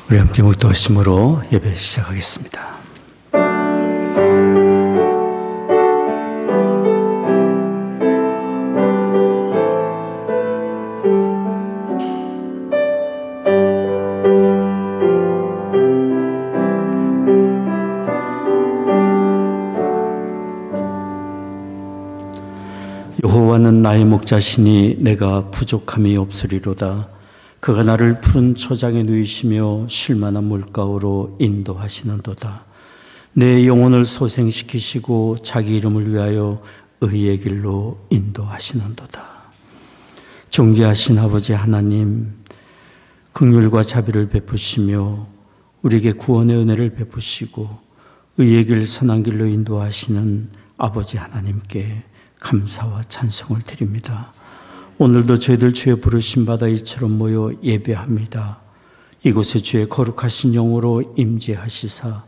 우리 함께 묵도하심으로 예배 시작하겠습니다. 여호와는 나의 목자시니 내가 부족함이 없으리로다. 그가 나를 푸른 초장에 누이시며 쉴만한 물가로 인도하시는도다. 내 영혼을 소생시키시고 자기 이름을 위하여 의의 길로 인도하시는도다. 존귀하신 아버지 하나님, 긍휼과 자비를 베푸시며 우리에게 구원의 은혜를 베푸시고 의의 길 선한 길로 인도하시는 아버지 하나님께 감사와 찬송을 드립니다. 오늘도 저희들 주의 부르심 받아 이처럼 모여 예배합니다. 이곳에 주의 거룩하신 영으로 임재하시사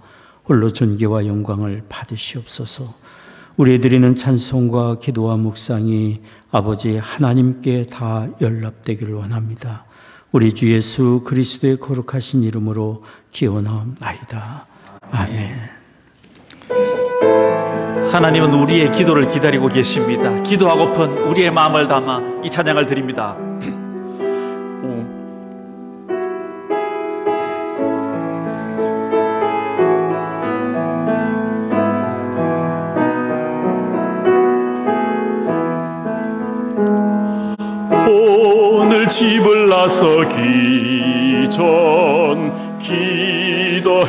홀로 존귀와 영광을 받으시옵소서. 우리의 드리는 찬송과 기도와 묵상이 아버지 하나님께 다 연락되기를 원합니다. 우리 주 예수 그리스도의 거룩하신 이름으로 기원하옵나이다. 아멘. 하나님은 우리의 기도를 기다리고 계십니다. 기도하고픈 우리의 마음을 담아 이 찬양을 드립니다. 오늘 집을 나서기 전 기도했나요?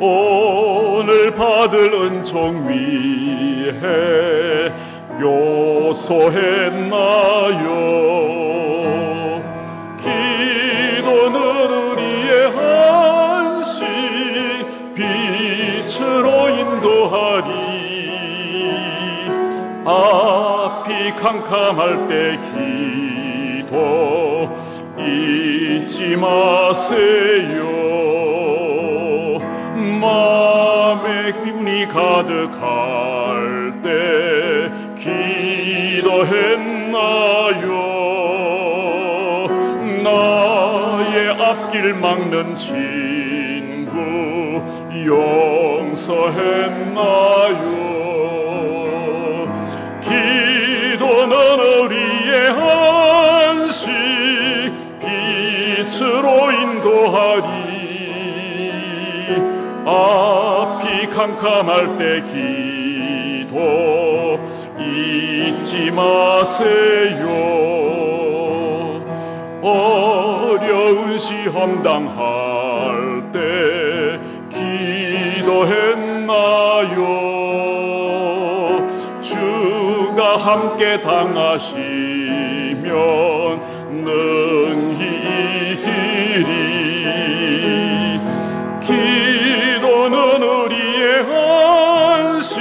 오늘 받을 은총 위해 묘소했나요? 기도는 우리의 한식 빛으로 인도하리. 앞이 캄캄할 때 기도 잊지 마세요. 마음에 기분이 가득할 때 기도했나요? 나의 앞길 막는 친구 용서했나요? 기도는 우리의 한식 빛으로 인도하리. 앞이 캄캄할 때 기도 잊지 마세요. 어려운 시험 당할 때 기도했나요? 주가 함께 당하시면 능히 이기리. 기도는 우리의 한식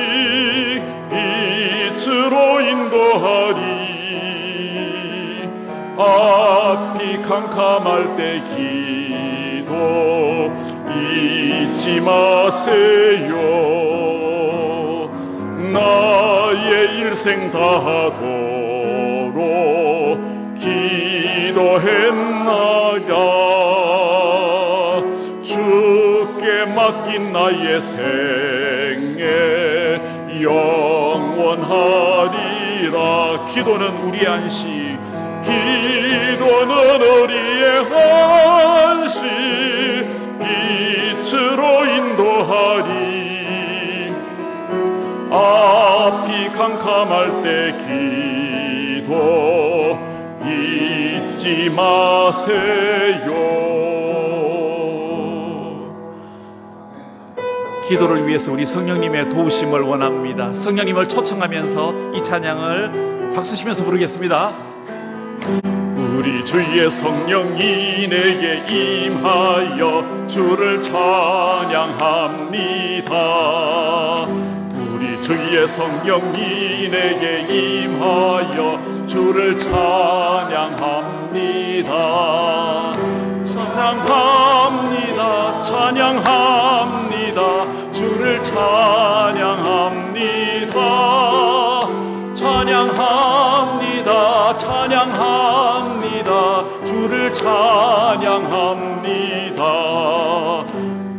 빛으로 인도하리. 앞이 캄캄할 때 기도 잊지 마세요. 나의 일생 다하도록 기도했나라. 주께 맡긴 나의 생애 영원하리라. 기도는 우리의 안식, 기도는 우리의 한식 빛으로 인도하리. 앞이 캄캄할 때 기도 잊지 마세요. 기도를 위해서 우리 성령님의 도우심을 원합니다. 성령님을 초청하면서 이 찬양을 박수치면서 부르겠습니다. 우리 주의 성령이 내게 임하여 주를 찬양합니다. 우리 주의 성령이 내게 임하여 주를 찬양합니다. 찬양합니다. 찬양합니다. 주를 찬양합니다. 찬양합니다. 찬양합니다. 주를 찬양합니다.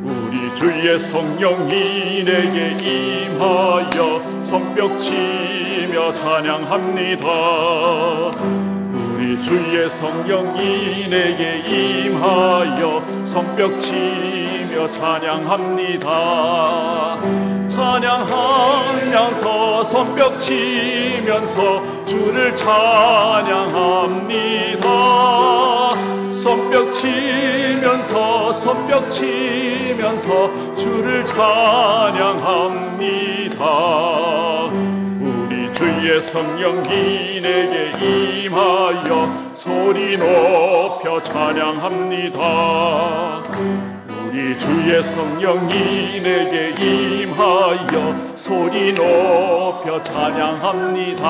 우리 주의 성령이 내게 임하여 손뼉 치며 찬양합니다. 우리 주의 성령이 내게 임하여 손뼉 치며 찬양합니다. 찬양하면서 손뼉 치면서 주를 찬양합니다. 손뼉 치면서 주를 찬양합니다. 우리 주의 성령이 내게 임하여 소리 높여 찬양합니다. 우리 주의 성령이 내게 임하여 소리 높여 찬양합니다.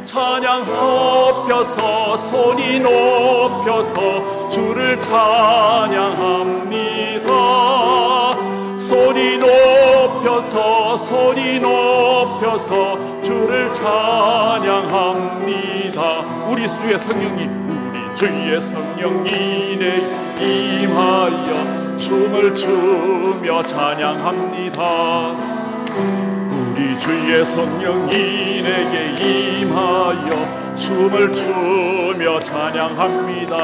찬양 높여서 소리 높여서 주를 찬양합니다. 소리 높여서 주를 찬양합니다. 우리 주의 성령이 내게 임하여 춤을 추며 찬양합니다. 우리 주의 성령이 내게 임하여 춤을 추며 찬양합니다.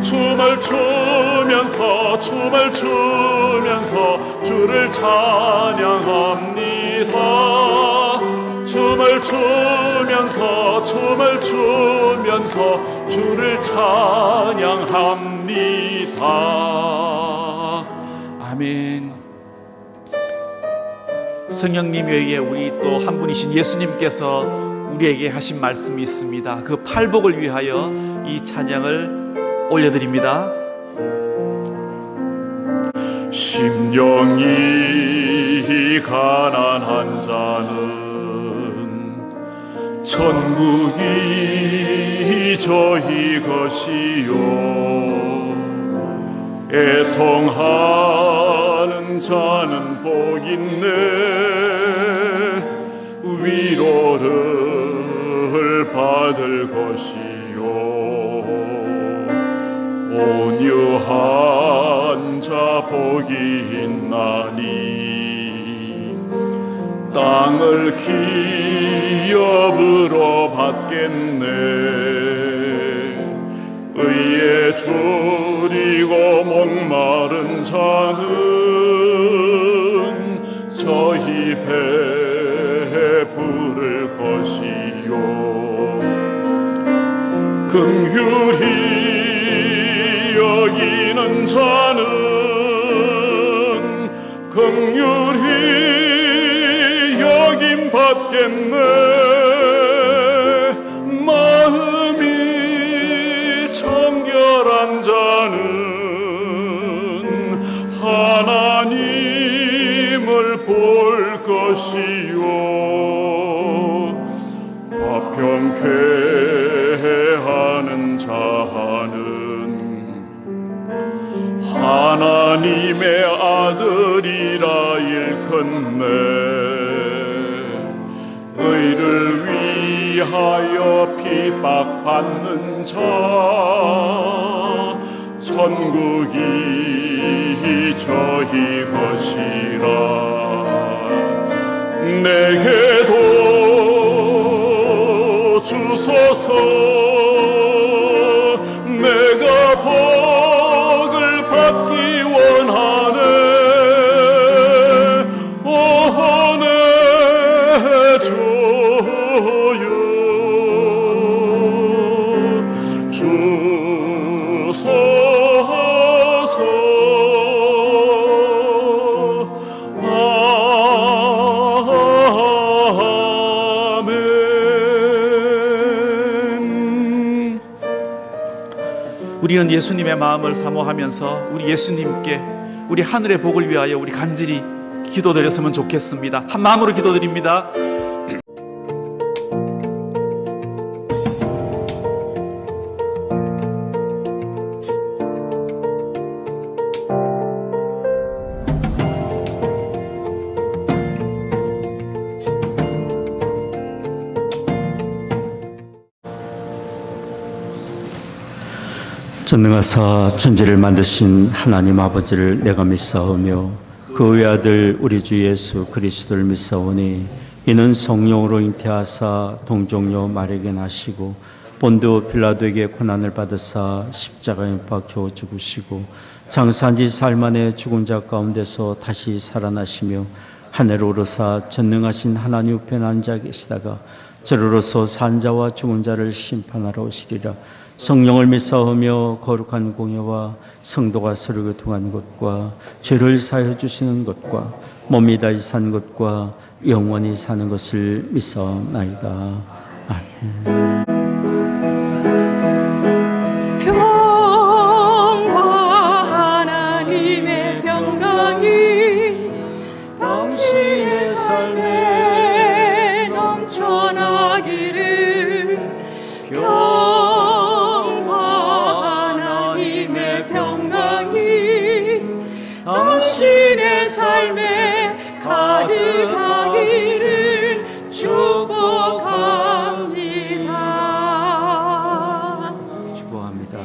춤을 추면서 주를 찬양합니다. 춤을 추면서 주를 찬양합니다. 아멘. 성령님 외에 우리 또 한 분이신 예수님께서 우리에게 하신 말씀이 있습니다. 그 팔복을 위하여 이 찬양을 올려드립니다. 심령이 가난한 자는 천국이 저희 것이요, 애통하는 자는 복 있네, 위로를 받을 것이요, 온유한 자 복이 있나니 땅을 기업으로 받겠네. 의에 줄이고 목마른 자는 저희 배에 부를 것이요, 긍휼히 여기는 자는 긍휼히 여김 받겠네. 마음이 정결한 자는 하나님을 볼 것이요, 화평케 하는 자는 하나님의 아들이라 일컫네. 의를 위하여 핍박받는 자 천국이 저희 것이라. 내게도 주소서. 내가 복을 받기 원하네. 줘요 주소서. 아멘. 우리는 예수님의 마음을 사모하면서 우리 예수님께 우리 하늘의 복을 위하여 우리 간절히 기도드렸으면 좋겠습니다. 한 마음으로 기도드립니다. 전능하사 천지를 만드신 하나님 아버지를 내가 믿사오며 그 외아들 우리 주 예수 그리스도를 믿사오니 이는 성령으로 잉태하사 동정녀 마리아에게 나시고 본드 빌라도에게 고난을 받으사 십자가에 못 박혀 죽으시고 장사한 지 사흘 만에 죽은 자 가운데서 다시 살아나시며 하늘로 오르사 전능하신 하나님 우편에 앉아 계시다가 저로서 산 자와 죽은 자를 심판하러 오시리라. 성령을 믿사오며 거룩한 공예와 성도가 서로 교통한 것과 죄를 사하여 주시는 것과 몸이 다시 사는 것과 영원히 사는 것을 믿사옵나이다. 아멘. 평화 하나님의 평강이 당신의 삶에 넘쳐나기를. 평화 하나님의 평강이 당신의 삶에 가득하기를 축복합니다. 축복합니다.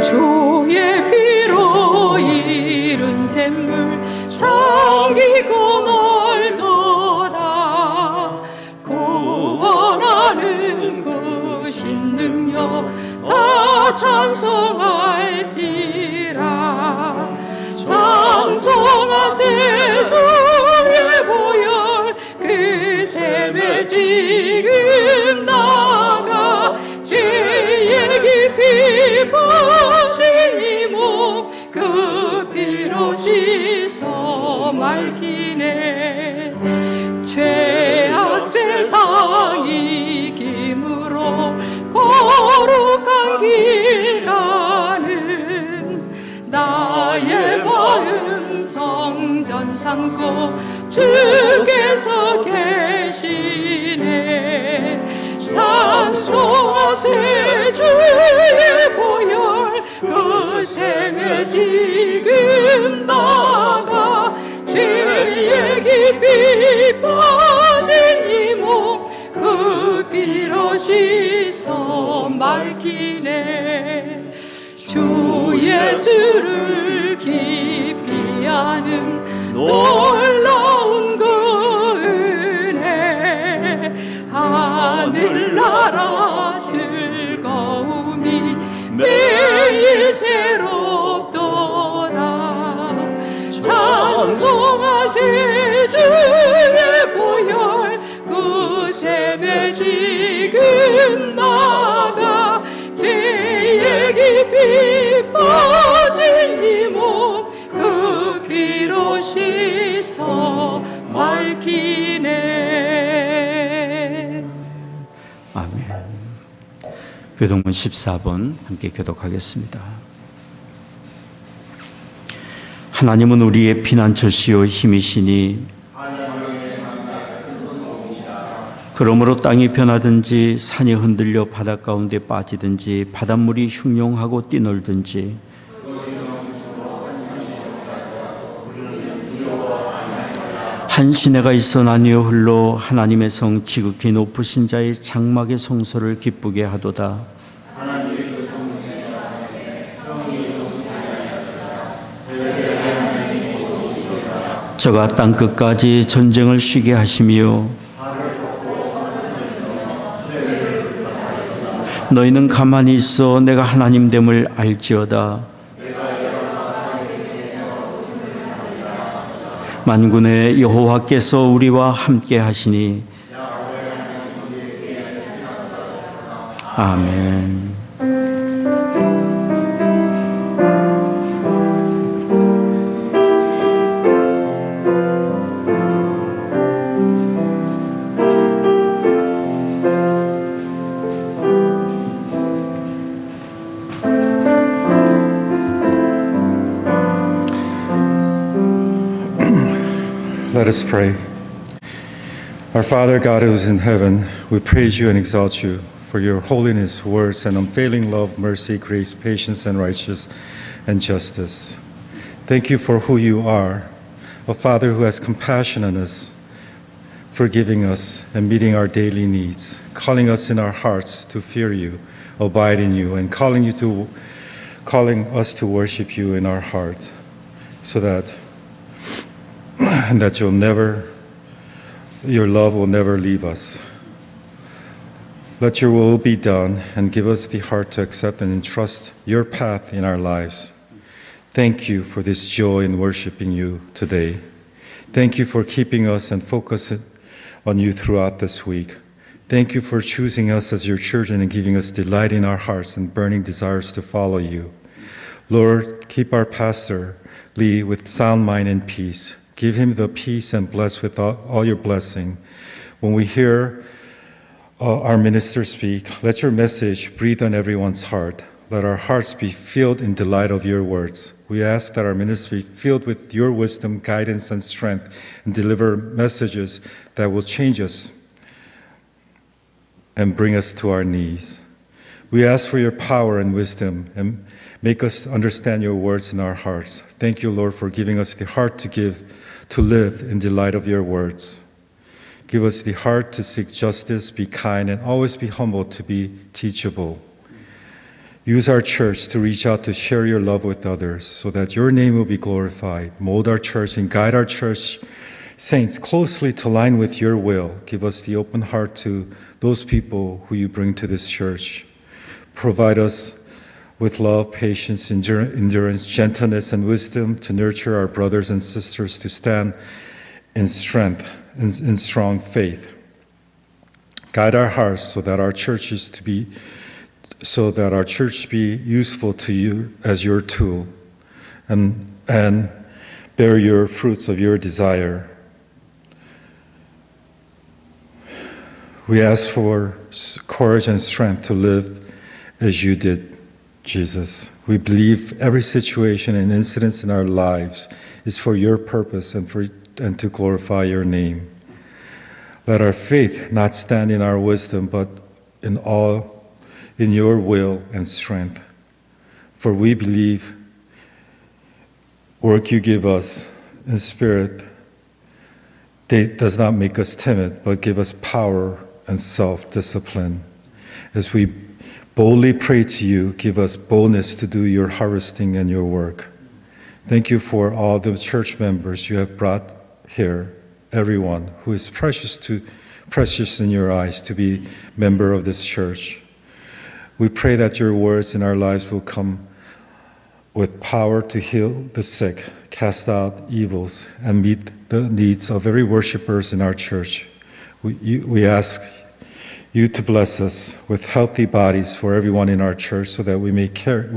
주의 피로 이룬 샘물 잠기고 멀도다. 구원하는 그 신능력 다 찬송할지라. 찬송하세 주의 보혈 그 샘에 지금 나가 죄의 깊이 빠진 이 몸 그 피로 씻어 맑히네. 죄악 세상 이김으로 거룩한 길 가는 나의 마음 성전 삼고 주께서 계시네. 찬송하세 주의 보혈 그 샘에 지금 나가 죄의 깊이 빠진 이 몸 그 피로 씻어 맑히네. 주 예수를 깊이 아는 놀라운 그 은혜 하늘나라 즐거움이 매일 새롭도다. 찬송하세 주의 보혈 그 샘에 지금 나가 죄의 깊이 빠진 이 몸 그 피로 씻어 맑히네. 아멘. 교동문 14번 함께 교독하겠습니다. 하나님은 우리의 피난처시요 힘이시니 그러므로 땅이 변하든지 산이 흔들려 바다 가운데 빠지든지 바닷물이 흉용하고 뛰놀든지 한 시내가 있어 나뉘어 흘러 하나님의 성 지극히 높으신 자의 장막의 성소를 기쁘게 하도다. 저가 땅끝까지 전쟁을 쉬게 하시며 너희는 가만히 있어 내가 하나님됨을 알지어다. 만군의 여호와께서 우리와 함께 하시니 아멘. Let us pray. Our Father God who is in heaven, we praise you and exalt you for your holiness, words, and unfailing love, mercy, grace, patience, and righteousness and justice. Thank you for who you are, a Father who has compassion on us, forgiving us and meeting our daily needs, calling us in our hearts to fear you, abide in you, and calling us to worship you in our hearts, so that and that your love will never leave us. Let your will be done, and give us the heart to accept and entrust your path in our lives. Thank you for this joy in worshiping you today. Thank you for keeping us and focusing on you throughout this week. Thank you for choosing us as your children and giving us delight in our hearts and burning desires to follow you. Lord, keep our pastor, Lee, with sound mind and peace. Give him the peace and bless with all your blessing. When we hear our minister speak, let your message breathe on everyone's heart. Let our hearts be filled in delight of your words. We ask that our ministry be filled with your wisdom, guidance, and strength, and deliver messages that will change us and bring us to our knees. We ask for your power and wisdom, and make us understand your words in our hearts. Thank you, Lord, for giving us the heart to live in the light of your words. Give us the heart to seek justice, be kind, and always be humble, to be teachable. Use our church to reach out to share your love with others so that your name will be glorified. Mold our church and guide our church saints closely to line with your will. Give us the open heart to those people who you bring to this church. Provide us with love, patience, endurance, gentleness, and wisdom to nurture our brothers and sisters to stand in strength, in strong faith. Guide our hearts so that our church be useful to you as your tool, and bear your fruits of your desire. We ask for courage and strength to live as you did, Jesus. We believe every situation and incident in our lives is for your purpose and to glorify your name. Let our faith not stand in our wisdom, but in your will and strength. For we believe work you give us in spirit does not make us timid, but give us power and self-discipline. As we boldly pray to you, give us boldness to do your harvesting and your work. Thank you for all the church members you have brought here, everyone who is precious in your eyes to be member of this church. We pray that your words in our lives will come with power to heal the sick, cast out evils, and meet the needs of every worshipers in our church. We ask you to bless us with healthy bodies for everyone in our church so that we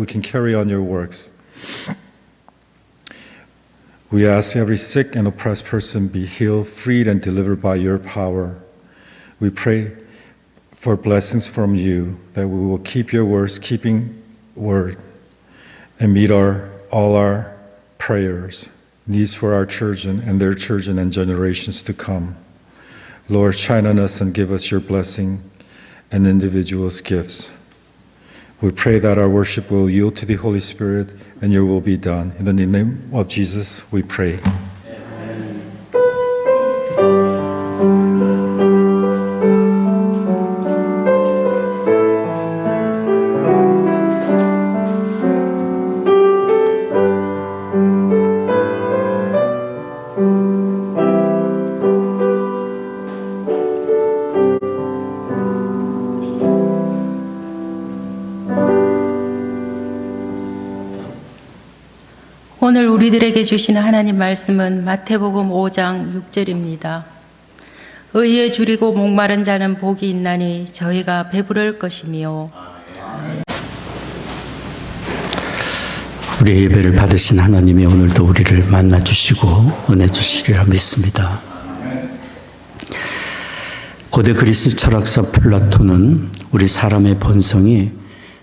can carry on your works. We ask every sick and oppressed person be healed, freed, and delivered by your power. We pray for blessings from you, that we will keep your words, keeping word, and meet all our prayers, needs for our children and their children and generations to come. Lord, shine on us and give us your blessing and individuals' gifts. We pray that our worship will yield to the Holy Spirit and your will be done. In the name of Jesus, we pray. Amen. 오늘 우리들에게 주시는 하나님 말씀은 마태복음 5장 6절입니다. 의에 줄이고 목마른 자는 복이 있나니 저희가 배부를 것이며. 우리 예배를 받으신 하나님이 오늘도 우리를 만나주시고 은혜 주시리라 믿습니다. 고대 그리스 철학자 플라톤은 우리 사람의 본성이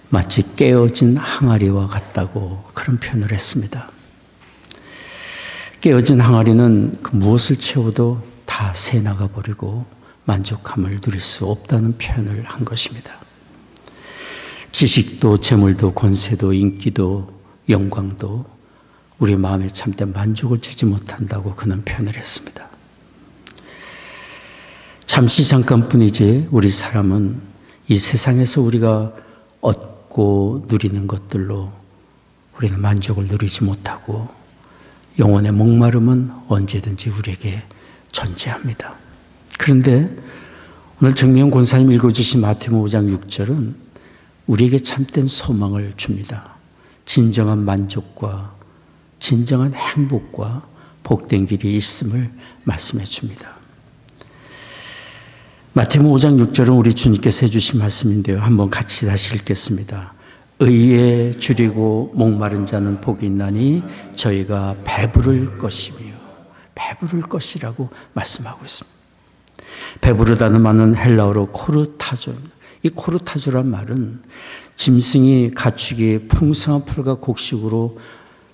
마치 깨어진 항아리와 같다고 그런 표현을 했습니다. 깨어진 항아리는 그 무엇을 채워도 다 새나가 버리고 만족함을 누릴 수 없다는 표현을 한 것입니다. 지식도 재물도 권세도 인기도 영광도 우리 마음에 참된 만족을 주지 못한다고 그는 표현을 했습니다. 잠시 잠깐뿐이지 우리 사람은 이 세상에서 우리가 얻고 누리는 것들로 우리는 만족을 누리지 못하고 영혼의 목마름은 언제든지 우리에게 존재합니다. 그런데 오늘 정미영 권사님 읽어주신 마태복음 5장 6절은 우리에게 참된 소망을 줍니다. 진정한 만족과 진정한 행복과 복된 길이 있음을 말씀해 줍니다. 마태복음 5장 6절은 우리 주님께서 해주신 말씀인데요. 한번 같이 다시 읽겠습니다. 의에 줄이고 목마른 자는 복이 있나니 저희가 배부를 것이며, 배부를 것이라고 말씀하고 있습니다. 배부르다는 말은 헬라어로 코르타조입니다. 이 코르타조란 말은 짐승이 가축이 풍성한 풀과 곡식으로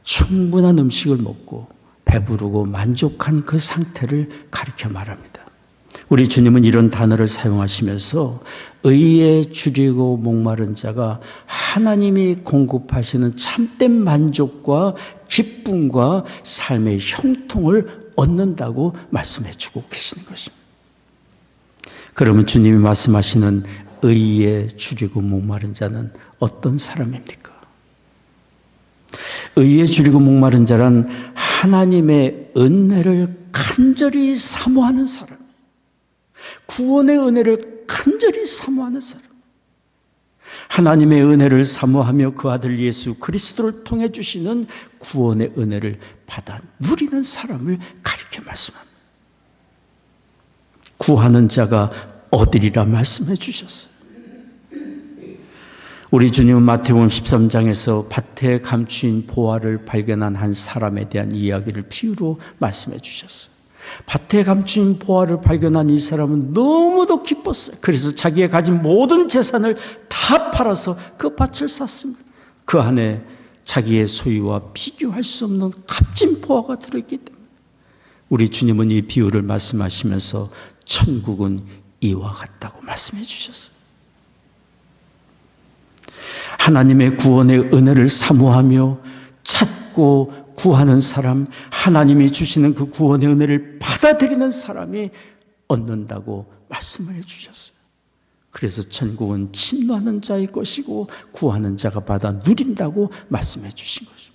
충분한 음식을 먹고 배부르고 만족한 그 상태를 가리켜 말합니다. 우리 주님은 이런 단어를 사용하시면서 의에 줄이고 목마른 자가 하나님이 공급하시는 참된 만족과 기쁨과 삶의 형통을 얻는다고 말씀해 주고 계시는 것입니다. 그러면 주님이 말씀하시는 의에 줄이고 목마른 자는 어떤 사람입니까? 의에 줄이고 목마른 자란 하나님의 은혜를 간절히 사모하는 사람, 구원의 은혜를 간절히 사모하는 사람, 하나님의 은혜를 사모하며 그 아들 예수 그리스도를 통해 주시는 구원의 은혜를 받아 누리는 사람을 가리켜 말씀합니다. 구하는 자가 얻으리라 말씀해 주셨어요. 우리 주님은 마태복음 13장에서 밭에 감추인 보화를 발견한 한 사람에 대한 이야기를 비유로 말씀해 주셨어요. 밭에 감추인 보화를 발견한 이 사람은 너무도 기뻤어요. 그래서 자기가 가진 모든 재산을 다 팔아서 그 밭을 샀습니다. 그 안에 자기의 소유와 비교할 수 없는 값진 보화가 들어있기 때문에 우리 주님은 이 비유를 말씀하시면서 천국은 이와 같다고 말씀해 주셨어요. 하나님의 구원의 은혜를 사모하며 찾고 구하는 사람, 하나님이 주시는 그 구원의 은혜를 받아들이는 사람이 얻는다고 말씀을 해주셨어요. 그래서 천국은 침노하는 자의 것이고 구하는 자가 받아 누린다고 말씀해 주신 것입니다.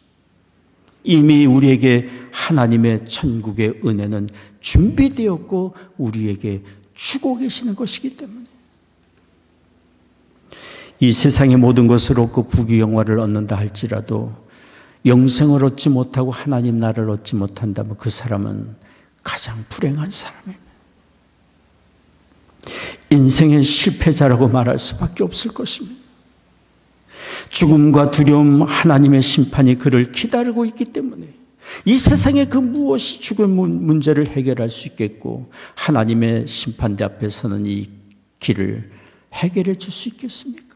이미 우리에게 하나님의 천국의 은혜는 준비되었고 우리에게 주고 계시는 것이기 때문에 이 세상의 모든 것을 얻고 부귀영화를 얻는다 할지라도 영생을 얻지 못하고 하나님 나라를 얻지 못한다면 그 사람은 가장 불행한 사람입니다. 인생의 실패자라고 말할 수밖에 없을 것입니다. 죽음과 두려움, 하나님의 심판이 그를 기다리고 있기 때문에 이 세상에 그 무엇이 죽음 문제를 해결할 수 있겠고 하나님의 심판대 앞에 서는 이 길을 해결해 줄 수 있겠습니까?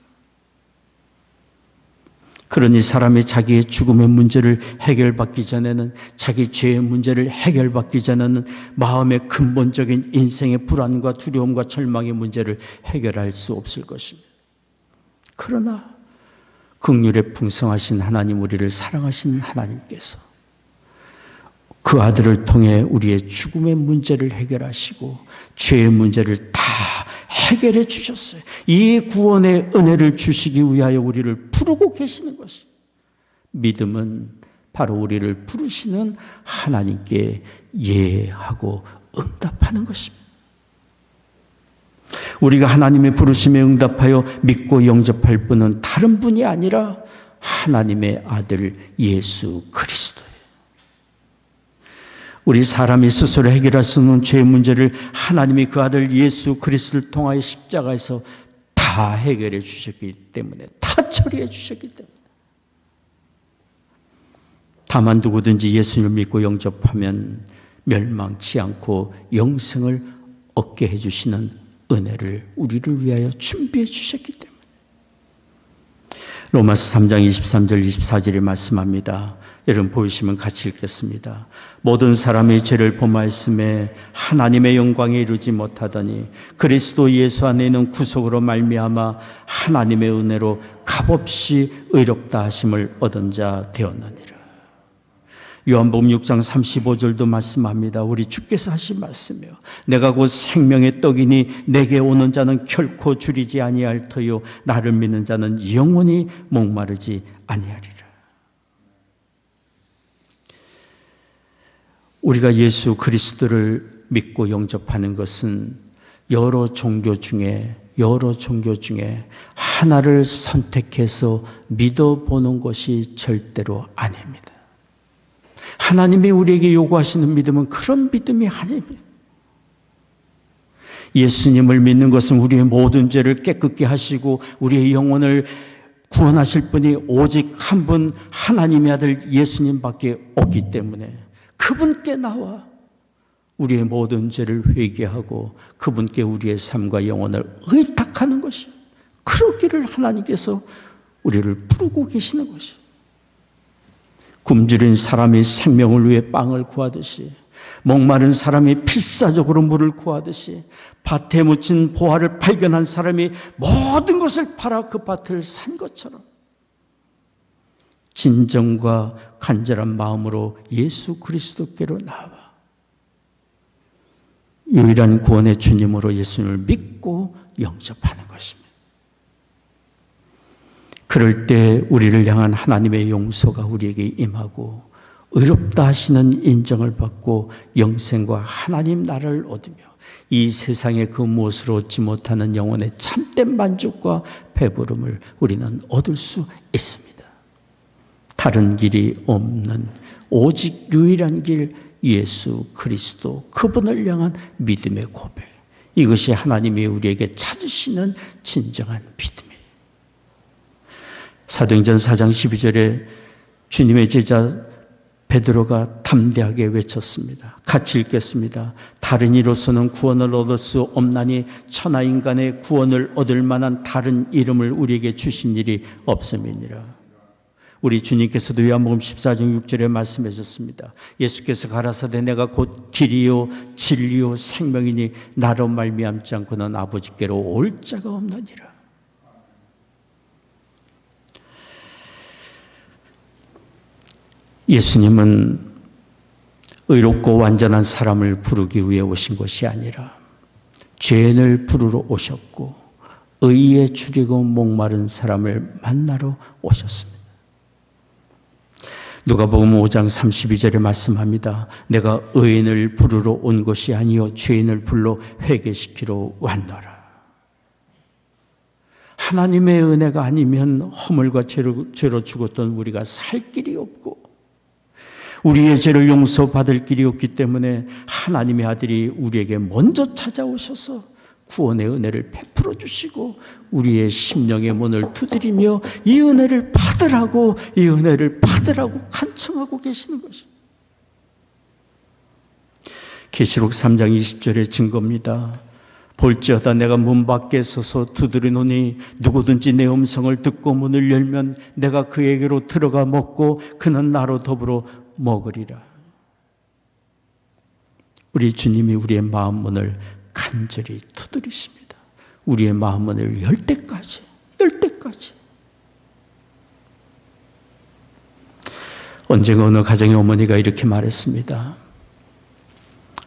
그러니 사람이 자기의 죽음의 문제를 해결받기 전에는, 자기 죄의 문제를 해결받기 전에는 마음의 근본적인 인생의 불안과 두려움과 절망의 문제를 해결할 수 없을 것입니다. 그러나 긍휼에 풍성하신 하나님, 우리를 사랑하시는 하나님께서 그 아들을 통해 우리의 죽음의 문제를 해결하시고 죄의 문제를 다 해결해 주셨어요. 이 구원의 은혜를 주시기 위하여 우리를 부르고 계시는 것이, 믿음은 바로 우리를 부르시는 하나님께 예하고 응답하는 것입니다. 우리가 하나님의 부르심에 응답하여 믿고 영접할 분은 다른 분이 아니라 하나님의 아들 예수 그리스도예요. 우리 사람이 스스로 해결할 수 없는 죄의 문제를 하나님이 그 아들 예수 그리스도를 통하여 십자가에서 다 해결해 주셨기 때문에, 다 처리해 주셨기 때문에, 다만 누구든지 예수님을 믿고 영접하면 멸망치 않고 영생을 얻게 해주시는 은혜를 우리를 위하여 준비해 주셨기 때문에. 로마서 3장 23절 24절에 말씀합니다. 여러분 보이시면 같이 읽겠습니다. 모든 사람이 죄를 범하였음에 하나님의 영광에 이르지 못하더니 그리스도 예수 안에 있는 구속으로 말미암아 하나님의 은혜로 값없이 의롭다 하심을 얻은 자 되었느니라. 요한복음 6장 35절도 말씀합니다. 우리 주께서 하신 말씀이요. 내가 곧 생명의 떡이니 내게 오는 자는 결코 줄이지 아니할 터요 나를 믿는 자는 영원히 목마르지 아니하리라. 우리가 예수 그리스도를 믿고 영접하는 것은 여러 종교 중에 하나를 선택해서 믿어보는 것이 절대로 아닙니다. 하나님이 우리에게 요구하시는 믿음은 그런 믿음이 아닙니다. 예수님을 믿는 것은 우리의 모든 죄를 깨끗게 하시고 우리의 영혼을 구원하실 분이 오직 한 분 하나님의 아들 예수님밖에 없기 때문에 그분께 나와 우리의 모든 죄를 회개하고 그분께 우리의 삶과 영혼을 의탁하는 것이, 그러기를 하나님께서 우리를 부르고 계시는 것이, 굶주린 사람이 생명을 위해 빵을 구하듯이, 목마른 사람이 필사적으로 물을 구하듯이, 밭에 묻힌 보화를 발견한 사람이 모든 것을 팔아 그 밭을 산 것처럼 진정과 간절한 마음으로 예수 그리스도께로 나와 유일한 구원의 주님으로 예수님을 믿고 영접하는 것입니다. 그럴 때 우리를 향한 하나님의 용서가 우리에게 임하고 의롭다 하시는 인정을 받고 영생과 하나님 나라를 얻으며 이 세상의 그 무엇으로 얻지 못하는 영혼의 참된 만족과 배부름을 우리는 얻을 수 있습니다. 다른 길이 없는 오직 유일한 길 예수 그리스도, 그분을 향한 믿음의 고백, 이것이 하나님이 우리에게 찾으시는 진정한 믿음이에요. 사도행전 4장 12절에 주님의 제자 베드로가 담대하게 외쳤습니다. 같이 읽겠습니다. 다른 이로서는 구원을 얻을 수 없나니 천하 인간의 구원을 얻을 만한 다른 이름을 우리에게 주신 일이 없음이니라. 우리 주님께서도 요한복음 14장 6절에 말씀하셨습니다. 예수께서 가라사대 내가 곧 길이요 진리요 생명이니 나로 말미암지 않고는 아버지께로 올 자가 없느니라. 예수님은 의롭고 완전한 사람을 부르기 위해 오신 것이 아니라 죄인을 부르러 오셨고 의에 줄이고 목마른 사람을 만나러 오셨습니다. 누가복음 5장 32절에 말씀합니다. 내가 의인을 부르러 온 것이 아니요 죄인을 불러 회개시키러 왔노라. 하나님의 은혜가 아니면 허물과 죄로 죽었던 우리가 살 길이 없고 우리의 죄를 용서받을 길이 없기 때문에 하나님의 아들이 우리에게 먼저 찾아오셔서 구원의 은혜를 베풀어 주시고 우리의 심령의 문을 두드리며 이 은혜를 받으라고 간청하고 계시는 것입니다. 계시록 3장 20절의 증거입니다. 볼지어다 내가 문 밖에 서서 두드리노니 누구든지 내 음성을 듣고 문을 열면 내가 그에게로 들어가 먹고 그는 나로 더불어 먹으리라. 우리 주님이 우리의 마음 문을 간절히 두드리십니다. 우리의 마음 문을 열 때까지. 언젠가 어느 가정의 어머니가 이렇게 말했습니다.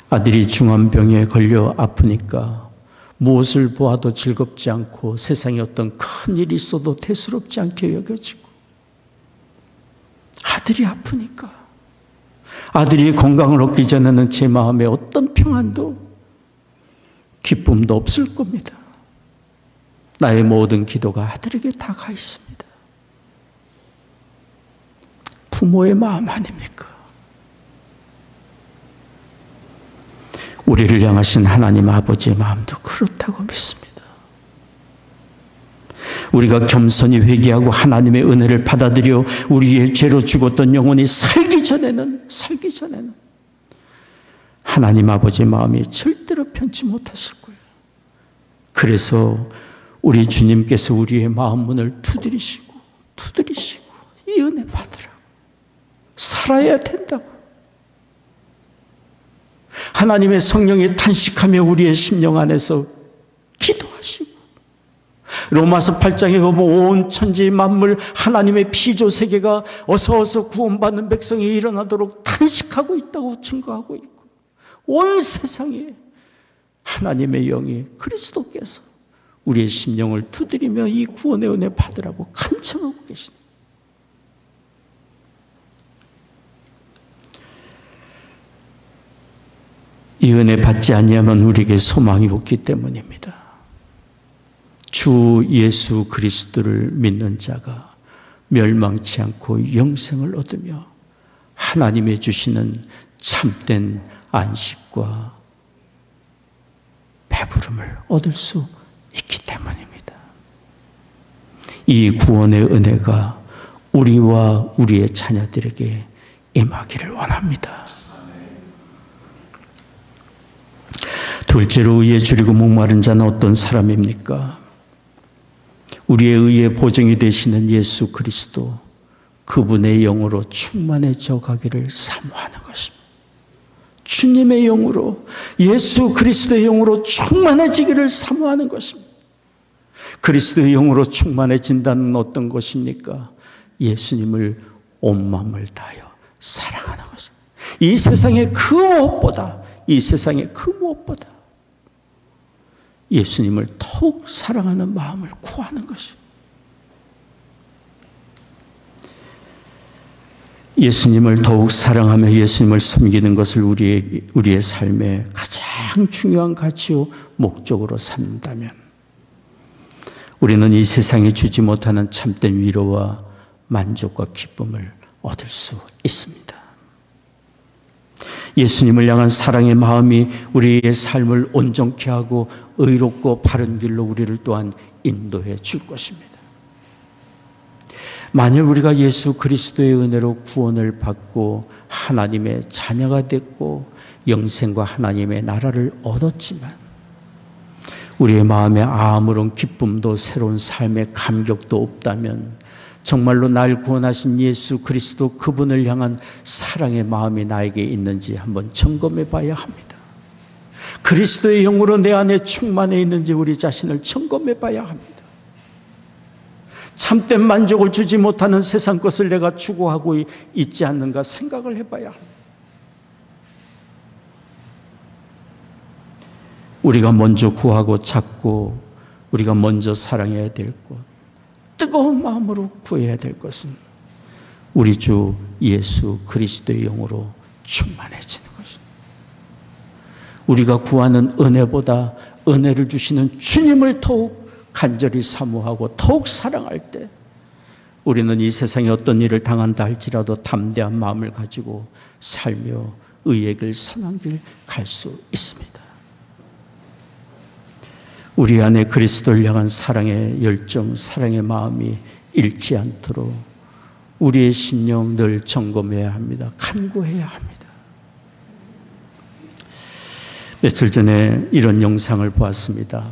아들이 중환병에 걸려 아프니까 무엇을 보아도 즐겁지 않고 세상에 어떤 큰 일이 있어도 대수롭지 않게 여겨지고, 아들이 아프니까, 아들이 건강을 얻기 전에는 제 마음에 어떤 평안도 기쁨도 없을 겁니다. 나의 모든 기도가 아들에게 다 가 있습니다. 부모의 마음 아닙니까? 우리를 향하신 하나님 아버지의 마음도 그렇다고 믿습니다. 우리가 겸손히 회개하고 하나님의 은혜를 받아들여 우리의 죄로 죽었던 영혼이 살기 전에는 하나님 아버지의 마음이 절대로 편치 못하실 거예요. 그래서 우리 주님께서 우리의 마음 문을 두드리시고 이 은혜 받으라고, 살아야 된다고, 하나님의 성령이 탄식하며 우리의 심령 안에서 기도하시고 로마서 8장에 보면 온 천지 만물 하나님의 피조 세계가 어서 구원받는 백성이 일어나도록 탄식하고 있다고 증거하고 있고, 온 세상에 하나님의 영이 그리스도께서 우리의 심령을 두드리며 이 구원의 은혜 받으라고 간청하고 계십니다. 이 은혜 받지 아니하면 우리에게 소망이 없기 때문입니다. 주 예수 그리스도를 믿는 자가 멸망치 않고 영생을 얻으며 하나님의 주시는 참된 안식과 배부름을 얻을 수 있기 때문입니다. 이 구원의 은혜가 우리와 우리의 자녀들에게 임하기를 원합니다. 둘째로, 의에 줄이고 목마른 자는 어떤 사람입니까? 우리의 의의 보증이 되시는 예수 그리스도, 그분의 영으로 충만해져 가기를 사모하는 것입니다. 주님의 영으로, 예수 그리스도의 영으로 충만해지기를 사모하는 것입니다. 그리스도의 영으로 충만해진다는 어떤 것입니까? 예수님을 온 마음을 다하여 사랑하는 것입니다. 이 세상의 그 무엇보다, 예수님을 더욱 사랑하는 마음을 구하는 것입니다. 예수님을 더욱 사랑하며 예수님을 섬기는 것을 우리의 삶의 가장 중요한 가치요 목적으로 삼는다면 우리는 이 세상이 주지 못하는 참된 위로와 만족과 기쁨을 얻을 수 있습니다. 예수님을 향한 사랑의 마음이 우리의 삶을 온전케 하고 의롭고 바른 길로 우리를 또한 인도해 줄 것입니다. 만일 우리가 예수 그리스도의 은혜로 구원을 받고 하나님의 자녀가 됐고 영생과 하나님의 나라를 얻었지만 우리의 마음에 아무런 기쁨도 새로운 삶의 감격도 없다면 정말로 날 구원하신 예수 그리스도 그분을 향한 사랑의 마음이 나에게 있는지 한번 점검해 봐야 합니다. 그리스도의 영으로 내 안에 충만해 있는지 우리 자신을 점검해 봐야 합니다. 참된 만족을 주지 못하는 세상 것을 내가 추구하고 있지 않는가 생각을 해봐야 합니다. 우리가 먼저 구하고 찾고 우리가 먼저 사랑해야 될 것, 뜨거운 마음으로 구해야 될 것은 우리 주 예수 그리스도의 영으로 충만해지는 것입니다. 우리가 구하는 은혜보다 은혜를 주시는 주님을 더욱 간절히 사모하고 더욱 사랑할 때 우리는 이 세상에 어떤 일을 당한다 할지라도 담대한 마음을 가지고 살며 의의 길, 선한 길 갈 수 있습니다. 우리 안에 그리스도를 향한 사랑의 열정, 사랑의 마음이 잃지 않도록 우리의 심령 늘 점검해야 합니다. 간구해야 합니다. 며칠 전에 이런 영상을 보았습니다.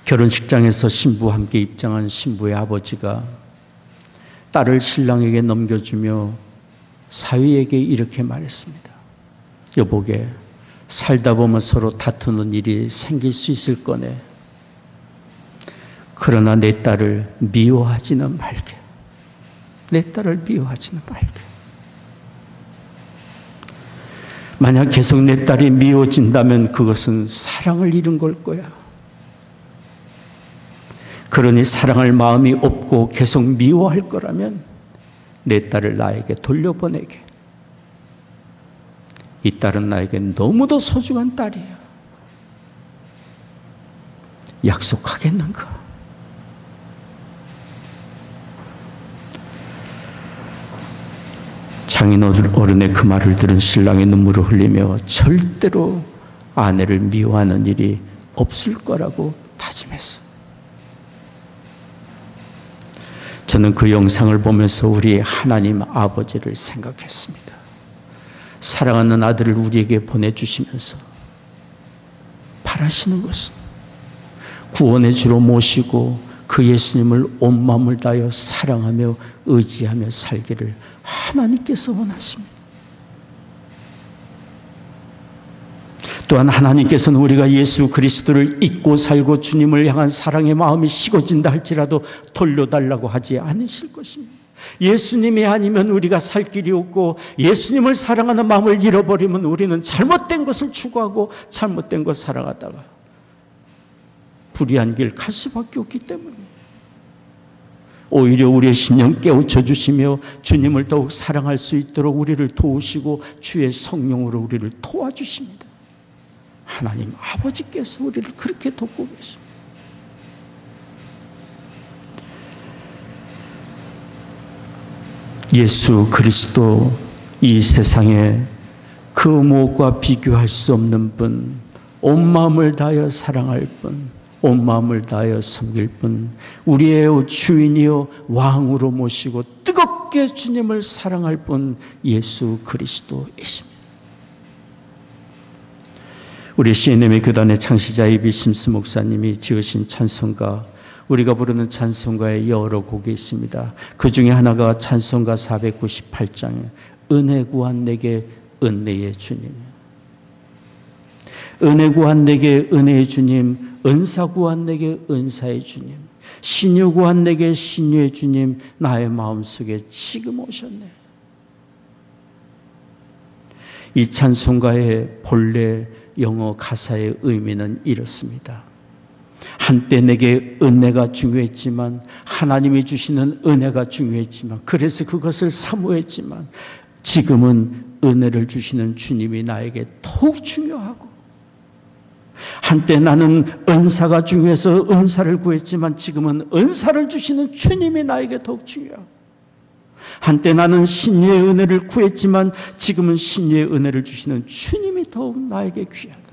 결혼식장에서 신부와 함께 입장한 신부의 아버지가 딸을 신랑에게 넘겨주며 사위에게 이렇게 말했습니다. 여보게, 살다 보면 서로 다투는 일이 생길 수 있을 거네. 그러나 내 딸을 미워하지는 말게. 내 딸을 미워하지는 말게. 만약 계속 내 딸이 미워진다면 그것은 사랑을 잃은 걸 거야. 그러니 사랑할 마음이 없고 계속 미워할 거라면 내 딸을 나에게 돌려보내게. 이 딸은 나에게 너무도 소중한 딸이야. 약속하겠는가? 장인 어른의 그 말을 들은 신랑이 눈물을 흘리며 절대로 아내를 미워하는 일이 없을 거라고 다짐했어. 저는 그 영상을 보면서 우리 하나님 아버지를 생각했습니다. 사랑하는 아들을 우리에게 보내주시면서 바라시는 것은 구원의 주로 모시고 그 예수님을 온 마음을 다하여 사랑하며 의지하며 살기를 하나님께서 원하십니다. 또한 하나님께서는 우리가 예수 그리스도를 잊고 살고 주님을 향한 사랑의 마음이 식어진다 할지라도 돌려달라고 하지 않으실 것입니다. 예수님이 아니면 우리가 살 길이 없고 예수님을 사랑하는 마음을 잃어버리면 우리는 잘못된 것을 추구하고 잘못된 것 살아가다가 불의한 길 갈 수밖에 없기 때문에 오히려 우리의 심령 깨우쳐 주시며 주님을 더욱 사랑할 수 있도록 우리를 도우시고 주의 성령으로 우리를 도와주십니다. 하나님 아버지께서 우리를 그렇게 돕고 계십니다. 예수 그리스도, 이 세상에 그 무엇과 비교할 수 없는 분, 온 마음을 다하여 사랑할 분, 온 마음을 다하여 섬길 분, 우리의 주인이요 왕으로 모시고 뜨겁게 주님을 사랑할 분, 예수 그리스도이십니다. 우리 CNM의 교단의 창시자 A.B. 심스 목사님이 지으신 찬송가, 우리가 부르는 찬송가에 여러 곡이 있습니다. 그 중에 하나가 찬송가 498장에 은혜 구한 내게 은혜의 주님, 은혜 구한 내게 은혜의 주님, 은사 구한 내게 은사의 주님, 신유 구한 내게 신유의 주님, 나의 마음속에 지금 오셨네. 이 찬송가의 본래 영어 가사의 의미는 이렇습니다. 한때 내게 은혜가 중요했지만, 하나님이 주시는 은혜가 중요했지만, 그래서 그것을 사모했지만, 지금은 은혜를 주시는 주님이 나에게 더욱 중요하고, 한때 나는 은사가 중요해서 은사를 구했지만 지금은 은사를 주시는 주님이 나에게 더욱 중요하고, 한때 나는 신유의 은혜를 구했지만 지금은 신유의 은혜를 주시는 주님이 더욱 나에게 귀하다.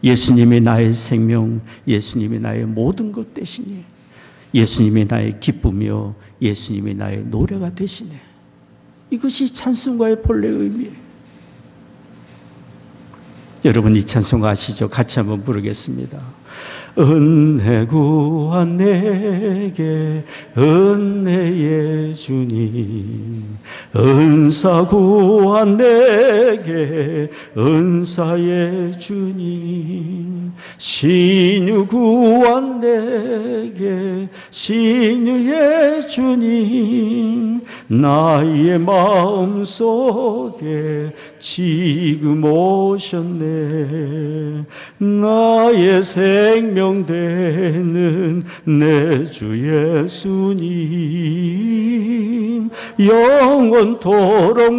예수님이 나의 생명, 예수님이 나의 모든 것 되시니, 예수님이 나의 기쁨이요 예수님이 나의 노래가 되시네. 이것이 찬송가의 본래 의미예요. 여러분 이 찬송가 아시죠? 같이 한번 부르겠습니다. 은혜 구한 내게 은혜의 주님, 은사 구한 내게 은사의 주님, 신유 구한 내게 신유의 주님, 나의 마음속에 지금 오셨네. 나의 생명 되는 내 주 예수님, 영원토록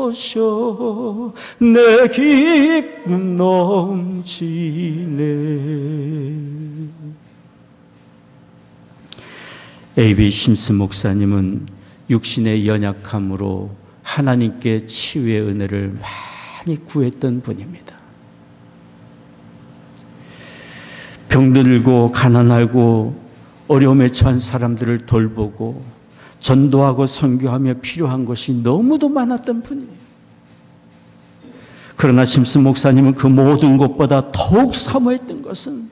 모셔 내 기쁨 넘치네. A.B. 심스 목사님은 육신의 연약함으로 하나님께 치유의 은혜를 많이 구했던 분입니다. 병들고 가난하고 어려움에 처한 사람들을 돌보고 전도하고 선교하며 필요한 것이 너무도 많았던 분이에요. 그러나 심스 목사님은 그 모든 것보다 더욱 사모했던 것은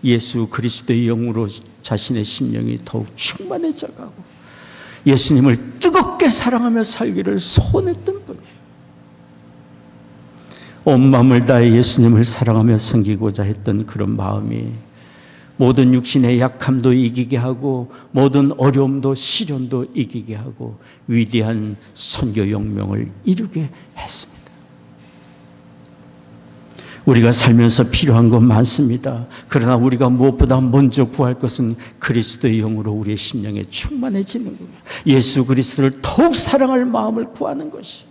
예수 그리스도의 영으로 자신의 심령이 더욱 충만해져 가고 예수님을 뜨겁게 사랑하며 살기를 소원했던 분이에요. 온 마음을 다해 예수님을 사랑하며 섬기고자 했던 그런 마음이 모든 육신의 약함도 이기게 하고 모든 어려움도 시련도 이기게 하고 위대한 선교 용명을 이루게 했습니다. 우리가 살면서 필요한 건 많습니다. 그러나 우리가 무엇보다 먼저 구할 것은 그리스도의 영으로 우리의 심령에 충만해지는 거예요. 예수 그리스도를 더욱 사랑할 마음을 구하는 것이.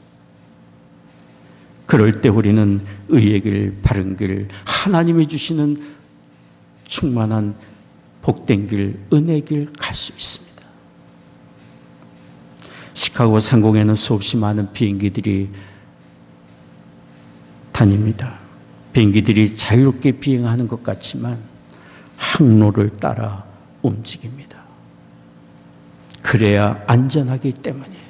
그럴 때 우리는 의의 길, 바른 길, 하나님이 주시는 충만한 복된 길, 은혜의 길 갈 수 있습니다. 시카고 상공에는 수없이 많은 비행기들이 다닙니다. 비행기들이 자유롭게 비행하는 것 같지만 항로를 따라 움직입니다. 그래야 안전하기 때문이에요.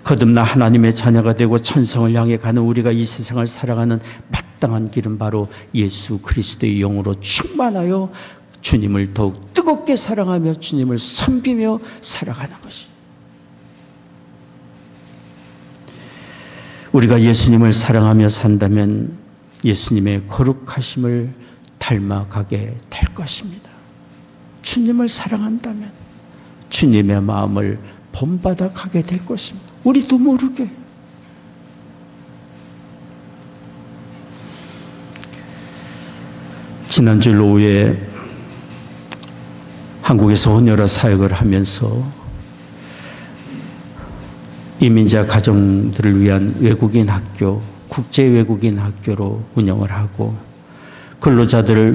거듭나 하나님의 자녀가 되고 천성을 향해 가는 우리가 이 세상을 살아가는 마땅한 길은 바로 예수 그리스도의 영으로 충만하여 주님을 더욱 뜨겁게 사랑하며 주님을 섬기며 살아가는 것이. 우리가 예수님을 사랑하며 산다면 예수님의 거룩하심을 닮아가게 될 것입니다. 주님을 사랑한다면 주님의 마음을 본받아 가게 될 것입니다. 우리도 모르게. 지난주 오후에 한국에서 혼혈아 사역을 하면서 이민자 가정들을 위한 외국인 학교, 국제 외국인 학교로 운영을 하고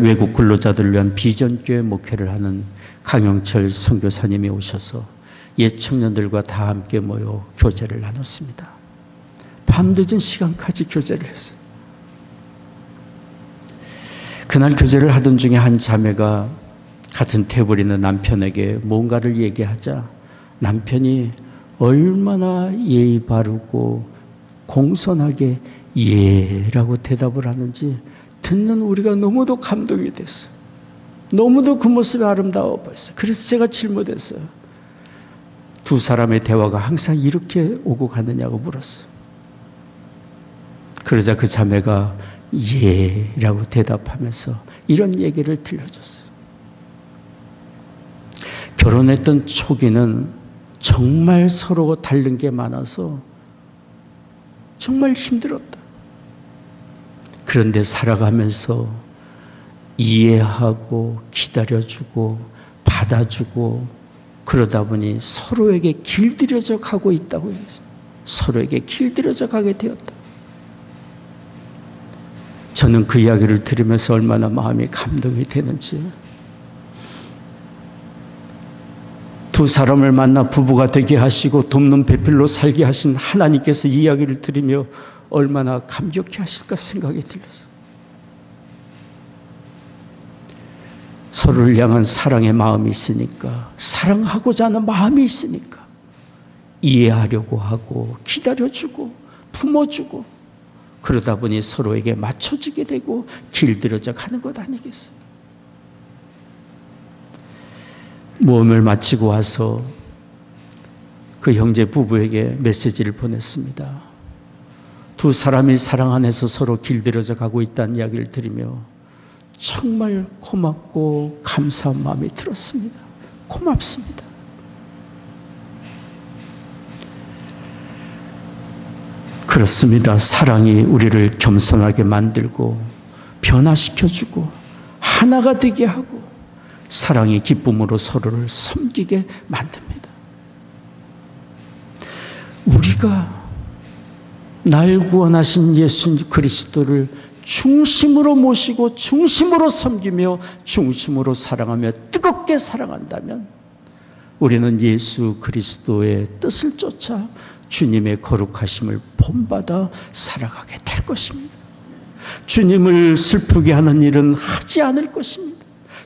외국 근로자들을 위한 비전교회 목회를 하는 강영철 선교사님이 오셔서 옛 청년들과 다 함께 모여 교제를 나눴습니다. 밤늦은 시간까지 교제를 했어요. 그날 교제를 하던 중에 한 자매가 같은 테이블에 있는 남편에게 뭔가를 얘기하자 남편이 얼마나 예의 바르고 공손하게 예라고 대답을 하는지 듣는 우리가 너무도 감동이 됐어요. 너무도 그 모습이 아름다워 보였어요. 그래서 제가 질문했어요. 두 사람의 대화가 항상 이렇게 오고 가느냐고 물었어요. 그러자 그 자매가 예라고 대답하면서 이런 얘기를 들려줬어요. 결혼했던 초기는 정말 서로 다른 게 많아서 정말 힘들었다. 그런데 살아가면서 이해하고 기다려주고 받아주고 그러다 보니 서로에게 길들여져 가고 있다고 했어요. 서로에게 길들여져 가게 되었다. 저는 그 이야기를 들으면서 얼마나 마음이 감동이 되는지. 두 사람을 만나 부부가 되게 하시고 돕는 배필로 살게 하신 하나님께서 이 이야기를 들으며 얼마나 감격해 하실까 생각이 들려서 서로를 향한 사랑의 마음이 있으니까, 사랑하고자 하는 마음이 있으니까 이해하려고 하고 기다려주고 품어주고 그러다 보니 서로에게 맞춰지게 되고 길들여져 가는 것 아니겠어요? 모험을 마치고 와서 그 형제 부부에게 메시지를 보냈습니다. 두 사람이 사랑 안에서 서로 길들여져 가고 있다는 이야기를 들으며 정말 고맙고 감사한 마음이 들었습니다. 고맙습니다. 그렇습니다. 사랑이 우리를 겸손하게 만들고 변화시켜주고 하나가 되게 하고 사랑의 기쁨으로 서로를 섬기게 만듭니다. 우리가 날 구원하신 예수 그리스도를 중심으로 모시고 중심으로 섬기며 중심으로 사랑하며 뜨겁게 사랑한다면 우리는 예수 그리스도의 뜻을 쫓아 주님의 거룩하심을 본받아 살아가게 될 것입니다. 주님을 슬프게 하는 일은 하지 않을 것입니다.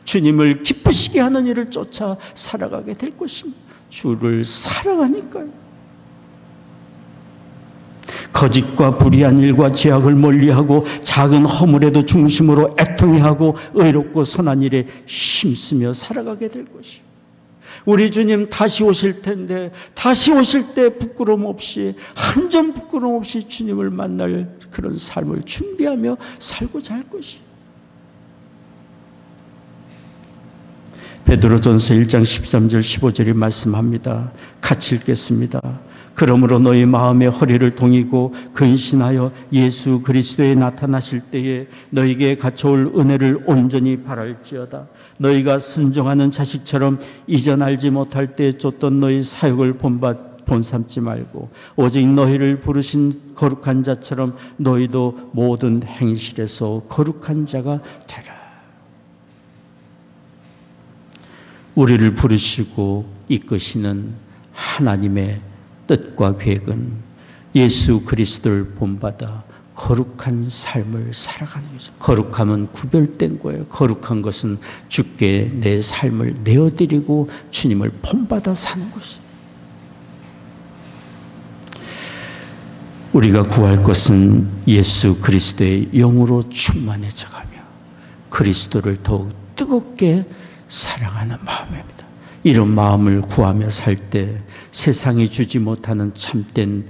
주님을 기쁘시게 하는 일을 쫓아 살아가게 될 것입니다. 주를 사랑하니까요. 거짓과 불의한 일과 죄악을 멀리하고 작은 허물에도 중심으로 애통해 하고 의롭고 선한 일에 힘쓰며 살아가게 될 것이요. 우리 주님 다시 오실 텐데 다시 오실 때 부끄러움 없이 한 점 부끄러움 없이 주님을 만날 그런 삶을 준비하며 살고자 할 것이요. 베드로전서 1장 13절 15절이 말씀합니다. 같이 읽겠습니다. 그러므로 너희 마음의 허리를 동이고 근신하여 예수 그리스도에 나타나실 때에 너희에게 갖춰올 은혜를 온전히 바랄지어다. 너희가 순종하는 자식처럼 이전 알지 못할 때 쫓던 너희 사역을 본삼지 말고 오직 너희를 부르신 거룩한 자처럼 너희도 모든 행실에서 거룩한 자가 되라. 우리를 부르시고 이끄시는 하나님의 뜻과 계획은 예수 그리스도를 본받아 거룩한 삶을 살아가는 거죠. 거룩함은 구별된 거예요. 거룩한 것은 주께 내 삶을 내어드리고 주님을 본받아 사는 것이에요. 우리가 구할 것은 예수 그리스도의 영으로 충만해져 가며 그리스도를 더욱 뜨겁게 사랑하는 마음입니다. 이런 마음을 구하며 살 때 세상이 주지 못하는 참된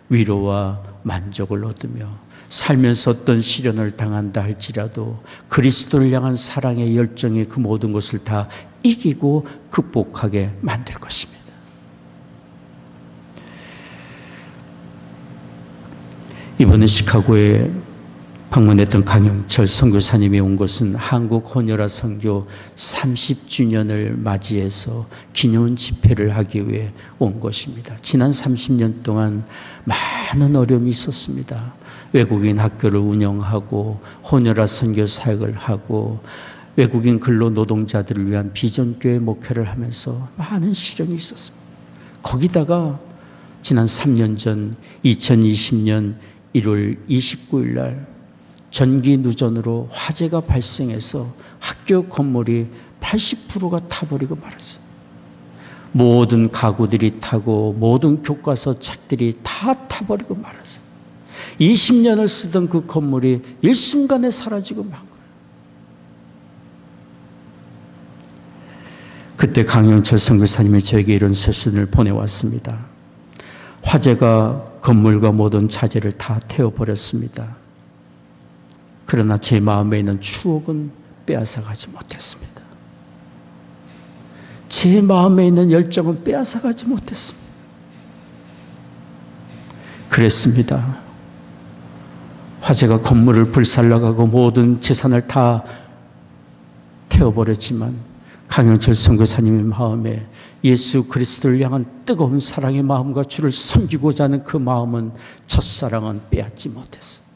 위로와 만족을 얻으며 살면서 어떤 시련을 당한다 할지라도 그리스도를 향한 사랑의 열정이 그 모든 것을 다 이기고 극복하게 만들 것입니다. 이번에 시카고에 방문했던 강영철 선교사님이 온 것은 한국 혼혈아 선교 30주년을 맞이해서 기념 집회를 하기 위해 온 것입니다. 지난 30년 동안 많은 어려움이 있었습니다. 외국인 학교를 운영하고 혼혈아 선교 사역을 하고 외국인 근로 노동자들을 위한 비전교회 목회를 하면서 많은 시련이 있었습니다. 거기다가 지난 3년 전 2020년 1월 29일 날 전기 누전으로 화재가 발생해서 학교 건물이 80%가 타버리고 말았어요. 모든 가구들이 타고 모든 교과서 책들이 다 타버리고 말았어요. 20년을 쓰던 그 건물이 일순간에 사라지고 만 거예요. 그때 강영철 선교사님이 저에게 이런 서신을 보내왔습니다. 화재가 건물과 모든 자재를 다 태워버렸습니다. 그러나 제 마음에 있는 추억은 빼앗아가지 못했습니다. 제 마음에 있는 열정은 빼앗아가지 못했습니다. 그랬습니다. 화재가 건물을 불살라가고 모든 재산을 다 태워버렸지만 강영철 선교사님의 마음에 예수 그리스도를 향한 뜨거운 사랑의 마음과 주를 섬기고자 하는 그 마음은 첫사랑은 빼앗지 못했어요.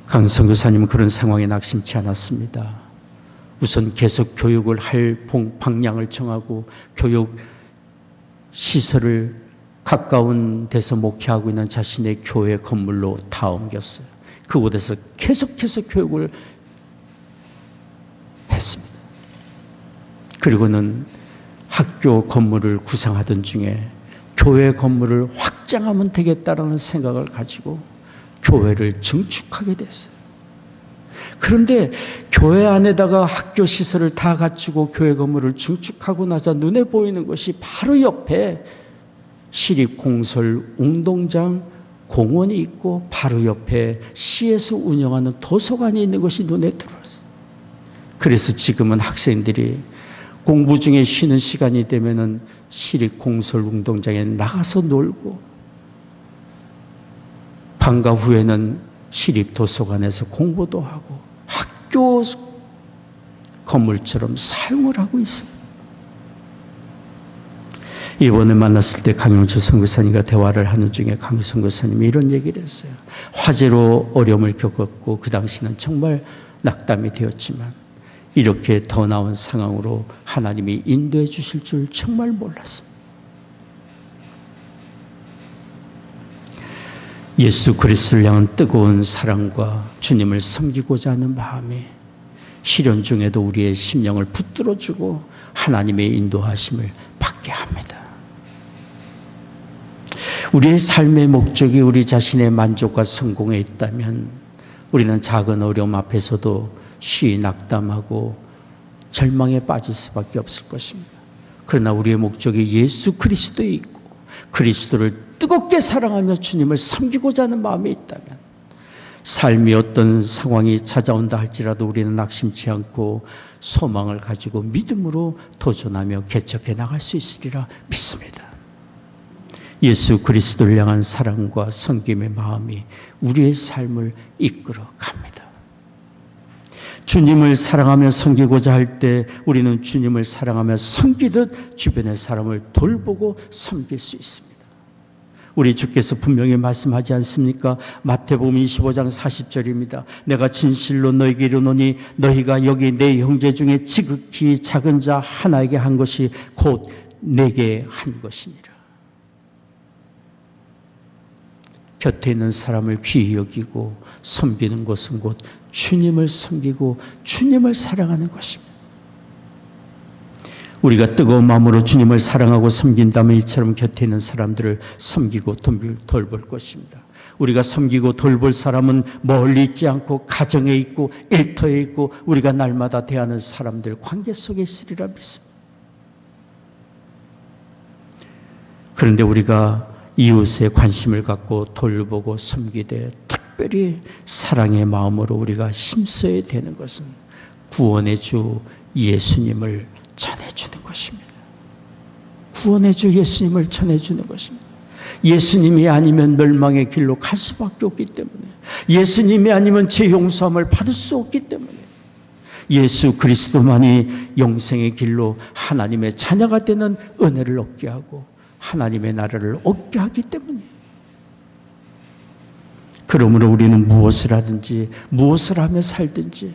강 선교사님은 그런 상황에 낙심치 않았습니다. 우선 계속 교육을 할 방향을 정하고 교육 시설을 가까운 데서 목회하고 있는 자신의 교회 건물로 다 옮겼어요. 그곳에서 계속해서 교육을 했습니다. 그리고는 학교 건물을 구상하던 중에 교회 건물을 확장하면 되겠다라는 생각을 가지고 교회를 증축하게 됐어요. 그런데 교회 안에다가 학교 시설을 다 갖추고 교회 건물을 증축하고 나자 눈에 보이는 것이 바로 옆에 시립공설 운동장 공원이 있고 바로 옆에 시에서 운영하는 도서관이 있는 것이 눈에 들어왔어요. 그래서 지금은 학생들이 공부 중에 쉬는 시간이 되면은 시립공설 운동장에 나가서 놀고 방과 후에는 시립도서관에서 공부도 하고 학교 건물처럼 사용을 하고 있어요. 이번에 만났을 때 강영철 선교사님과 대화를 하는 중에 강 선교사님이 이런 얘기를 했어요. 화재로 어려움을 겪었고 그 당시는 정말 낙담이 되었지만 이렇게 더 나은 상황으로 하나님이 인도해 주실 줄 정말 몰랐습니다. 예수 그리스도를 향한 뜨거운 사랑과 주님을 섬기고자 하는 마음이 시련 중에도 우리의 심령을 붙들어주고 하나님의 인도하심을 받게 합니다. 우리의 삶의 목적이 우리 자신의 만족과 성공에 있다면 우리는 작은 어려움 앞에서도 쉬이 낙담하고 절망에 빠질 수밖에 없을 것입니다. 그러나 우리의 목적이 예수 그리스도에 있고 그리스도를 뜨겁게 사랑하며 주님을 섬기고자 하는 마음이 있다면 삶이 어떤 상황이 찾아온다 할지라도 우리는 낙심치 않고 소망을 가지고 믿음으로 도전하며 개척해 나갈 수 있으리라 믿습니다. 예수 그리스도를 향한 사랑과 섬김의 마음이 우리의 삶을 이끌어 갑니다. 주님을 사랑하며 섬기고자 할 때 우리는 주님을 사랑하며 섬기듯 주변의 사람을 돌보고 섬길 수 있습니다. 우리 주께서 분명히 말씀하지 않습니까? 마태복음 25장 40절입니다. 내가 진실로 너희에게 이르노니 너희가 여기 내 형제 중에 지극히 작은 자 하나에게 한 것이 곧 내게 한 것이니라. 곁에 있는 사람을 귀히 여기고 섬기는 것은 곧 주님을 섬기고 주님을 사랑하는 것입니다. 우리가 뜨거운 마음으로 주님을 사랑하고 섬긴다면 이처럼 곁에 있는 사람들을 섬기고 돌볼 것입니다. 우리가 섬기고 돌볼 사람은 멀리 있지 않고 가정에 있고 일터에 있고 우리가 날마다 대하는 사람들 관계 속에 있으리라 믿습니다. 그런데 우리가 이웃에 관심을 갖고 돌보고 섬기되 특별히 사랑의 마음으로 우리가 힘써야 되는 것은 구원의 주 예수님을 전해주는 것입니다. 구원의 주 예수님을 전해주는 것입니다. 예수님이 아니면 멸망의 길로 갈 수밖에 없기 때문에, 예수님이 아니면 죄 용서함을 받을 수 없기 때문에, 예수 그리스도만이 영생의 길로 하나님의 자녀가 되는 은혜를 얻게 하고 하나님의 나라를 얻게 하기 때문에, 그러므로 우리는 무엇을 하든지 무엇을 하며 살든지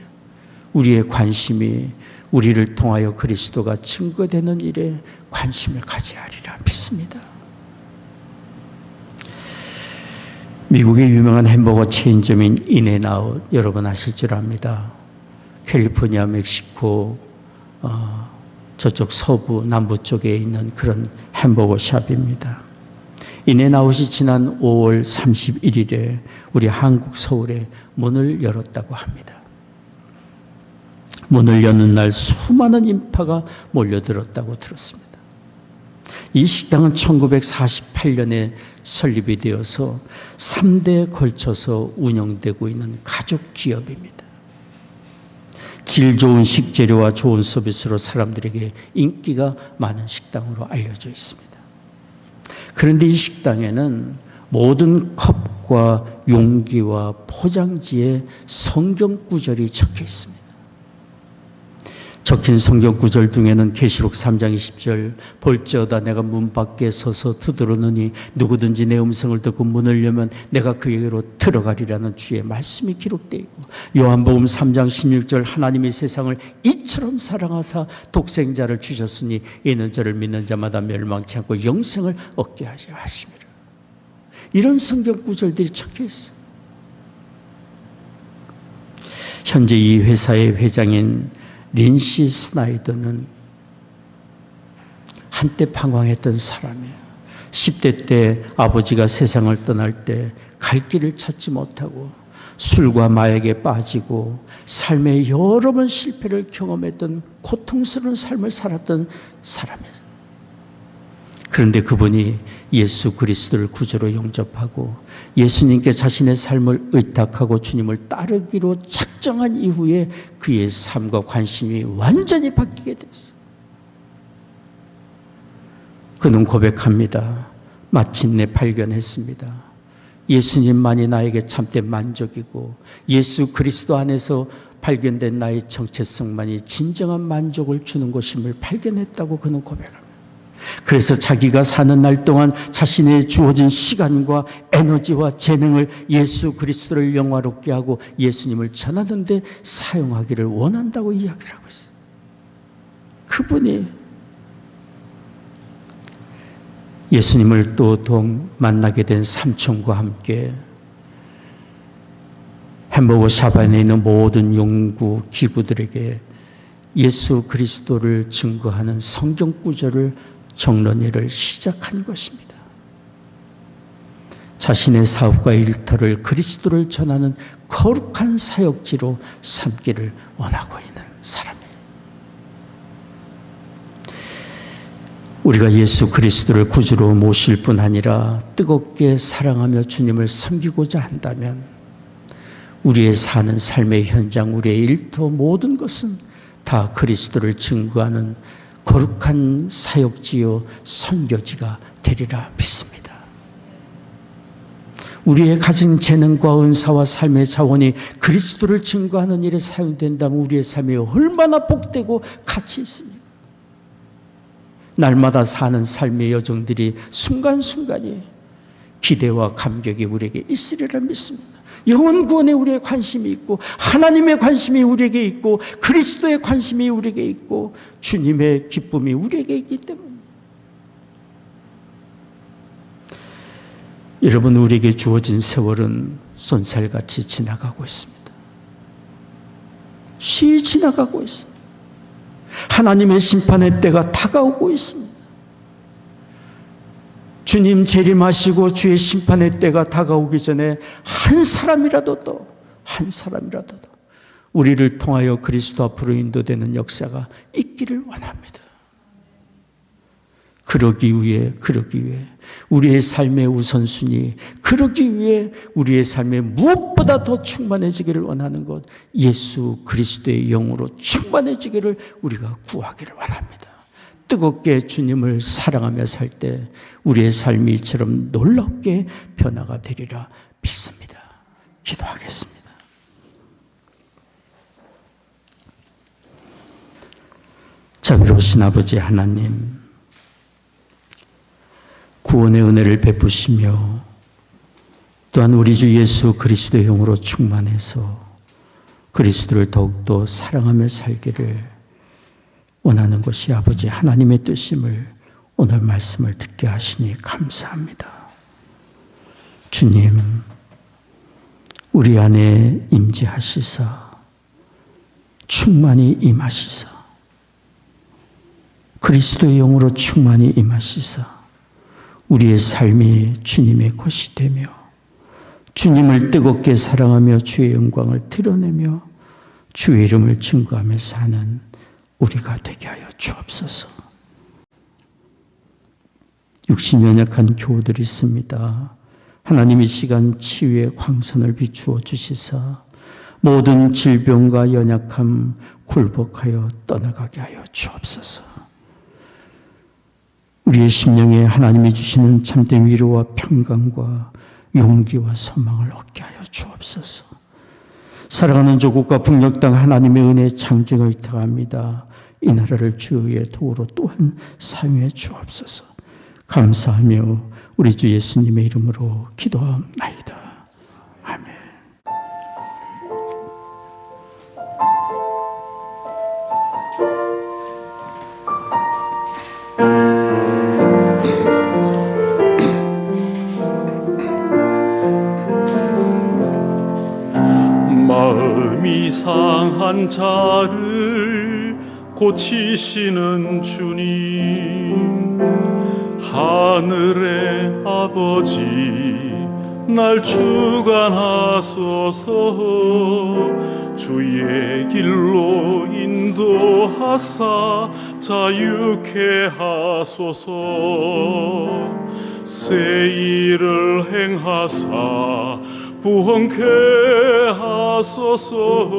우리의 관심이 우리를 통하여 그리스도가 증거되는 일에 관심을 가져야 하리라 믿습니다. 미국의 유명한 햄버거 체인점인 인앤아웃, 여러분 아실 줄 압니다. 캘리포니아, 멕시코 저쪽 서부 남부 쪽에 있는 그런 햄버거 샵입니다. 인앤아웃이 지난 5월 31일에 우리 한국 서울에 문을 열었다고 합니다. 문을 여는 날 수많은 인파가 몰려들었다고 들었습니다. 이 식당은 1948년에 설립이 되어서 3대에 걸쳐서 운영되고 있는 가족 기업입니다. 질 좋은 식재료와 좋은 서비스로 사람들에게 인기가 많은 식당으로 알려져 있습니다. 그런데 이 식당에는 모든 컵과 용기와 포장지에 성경 구절이 적혀 있습니다. 적힌 성경 구절 중에는 계시록 3장 20절, 볼지어다 내가 문 밖에 서서 두드러느니 누구든지 내 음성을 듣고 문을 열면 내가 그에게로 들어가리라는 주의 말씀이 기록되어 있고, 요한복음 3장 16절, 하나님이 세상을 이처럼 사랑하사 독생자를 주셨으니 이는 저를 믿는 자마다 멸망치 않고 영생을 얻게 하심이라. 이런 성경 구절들이 적혀 있어요. 현재 이 회사의 회장인 린시 스나이더는 한때 방황했던 사람이에요. 10대 때 아버지가 세상을 떠날 때 갈 길을 찾지 못하고 술과 마약에 빠지고 삶에 여러 번 실패를 경험했던 고통스러운 삶을 살았던 사람이에요. 그런데 그분이 예수 그리스도를 구주로 영접하고 예수님께 자신의 삶을 의탁하고 주님을 따르기로 작정한 이후에 그의 삶과 관심이 완전히 바뀌게 됐어요. 그는 고백합니다. 마침내 발견했습니다. 예수님만이 나에게 참된 만족이고 예수 그리스도 안에서 발견된 나의 정체성만이 진정한 만족을 주는 것임을 발견했다고 그는 고백합니다. 그래서 자기가 사는 날 동안 자신의 주어진 시간과 에너지와 재능을 예수 그리스도를 영화롭게 하고 예수님을 전하는 데 사용하기를 원한다고 이야기를 하고 있어요. 그분이 예수님을 또 만나게 된 삼촌과 함께 햄버거 샵 안에 있는 모든 연구 기구들에게 예수 그리스도를 증거하는 성경 구절을 적는 일을 시작한 것입니다. 자신의 사업과 일터를 그리스도를 전하는 거룩한 사역지로 삼기를 원하고 있는 사람이에요. 우리가 예수 그리스도를 구주로 모실 뿐 아니라 뜨겁게 사랑하며 주님을 섬기고자 한다면 우리의 사는 삶의 현장, 우리의 일터 모든 것은 다 그리스도를 증거하는 거룩한 사역지요 선교지가 되리라 믿습니다. 우리의 가진 재능과 은사와 삶의 자원이 그리스도를 증거하는 일에 사용된다면 우리의 삶이 얼마나 복되고 가치 있습니까? 날마다 사는 삶의 여정들이 순간순간이 기대와 감격이 우리에게 있으리라 믿습니다. 영원 구원에 우리의 관심이 있고 하나님의 관심이 우리에게 있고 그리스도의 관심이 우리에게 있고 주님의 기쁨이 우리에게 있기 때문에 여러분, 우리에게 주어진 세월은 쏜살같이 지나가고 있습니다. 쉬이 지나가고 있습니다. 하나님의 심판의 때가 다가오고 있습니다. 주님 재림하시고 주의 심판의 때가 다가오기 전에 한 사람이라도 더 우리를 통하여 그리스도 앞으로 인도되는 역사가 있기를 원합니다. 그러기 위해 우리의 삶의 우선순위, 그러기 위해 우리의 삶에 무엇보다 더 충만해지기를 원하는 것, 예수 그리스도의 영으로 충만해지기를 우리가 구하기를 원합니다. 뜨겁게 주님을 사랑하며 살 때 우리의 삶이 이처럼 놀랍게 변화가 되리라 믿습니다. 기도하겠습니다. 자비로우신 아버지 하나님, 구원의 은혜를 베푸시며 또한 우리 주 예수 그리스도의 영으로 충만해서 그리스도를 더욱더 사랑하며 살기를 원하는 것이 아버지 하나님의 뜻임을 오늘 말씀을 듣게 하시니 감사합니다. 주님, 우리 안에 임재하시사 충만히 임하시사 그리스도의 영으로 충만히 임하시사 우리의 삶이 주님의 것이 되며 주님을 뜨겁게 사랑하며 주의 영광을 드러내며 주의 이름을 증거하며 사는 우리가 되게 하여 주옵소서. 육신 연약한 교우들이 있습니다. 하나님 이 시간 치유의 광선을 비추어 주시사 모든 질병과 연약함 굴복하여 떠나가게 하여 주옵소서. 우리의 심령에 하나님이 주시는 참된 위로와 평강과 용기와 소망을 얻게 하여 주옵소서. 사랑하는 조국과 북녘 땅 하나님의 은혜의 창조가 의탁합니다. 이 나라를 주의 도구로 또한 사용해 주옵소서. 감사하며 우리 주 예수님의 이름으로 기도하옵나이다. 아멘. 마음이 상한 자를 고치시는 주님, 하늘의 아버지 날 주관하소서. 주의 길로 인도하사 자유케 하소서. 새 일을 행하사 부흥케 하소서.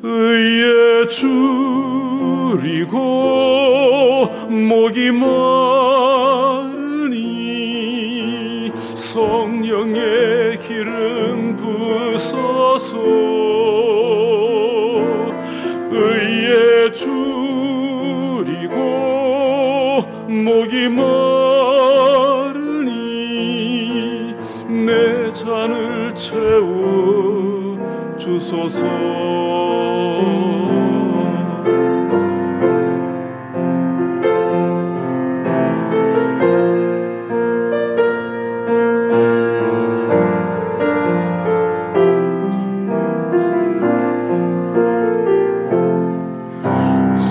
의에 줄이고 목이 마르니 성령의 기름 부소서. 의에 줄이고 목이 마르니 내 잔을 채워 주소서.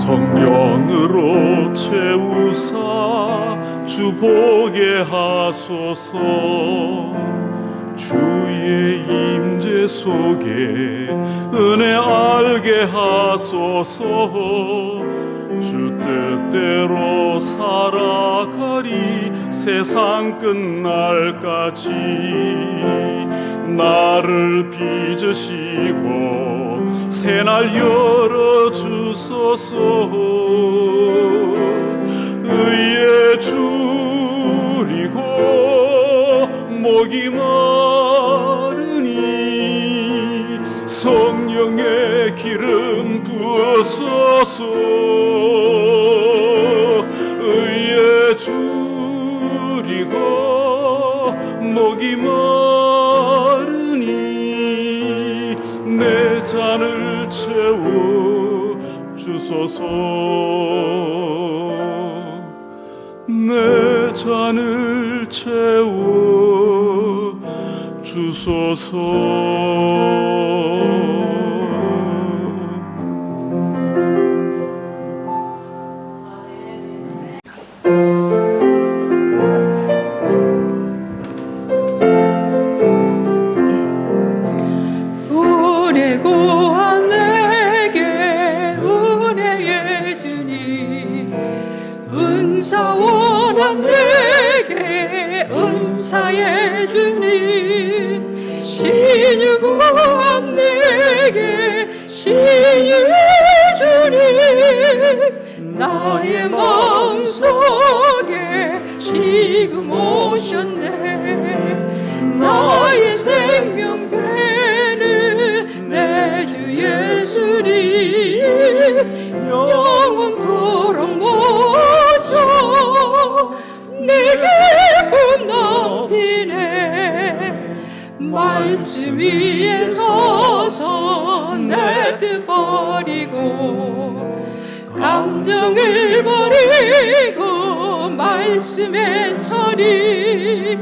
성령으로 채우사 주 보게 하소서. 주의 임재 속에 은혜 알게 하소서. 주 뜻대로 살아가리 세상 끝날까지. 나를 빚으시고 새날 열어주소서. 의에 줄이고 목이 마르니 성령의 기름 부어소서. 의에 줄이고 목이 마르니 내 잔을 채워 주소서. 내 잔을 채워 주소서. 은혜 구한 내게 은혜의 주님 은사와 감사의 주님 신유 구한 내게 신유의 주님 나의 마음속에 지금 오셨네 나의 생명 되는 내 주 예수님 영원토록 모셔 내 기쁨 넘치네 말씀 위에 서서 내 뜻 버리고 감정을 버리고 말씀에 서리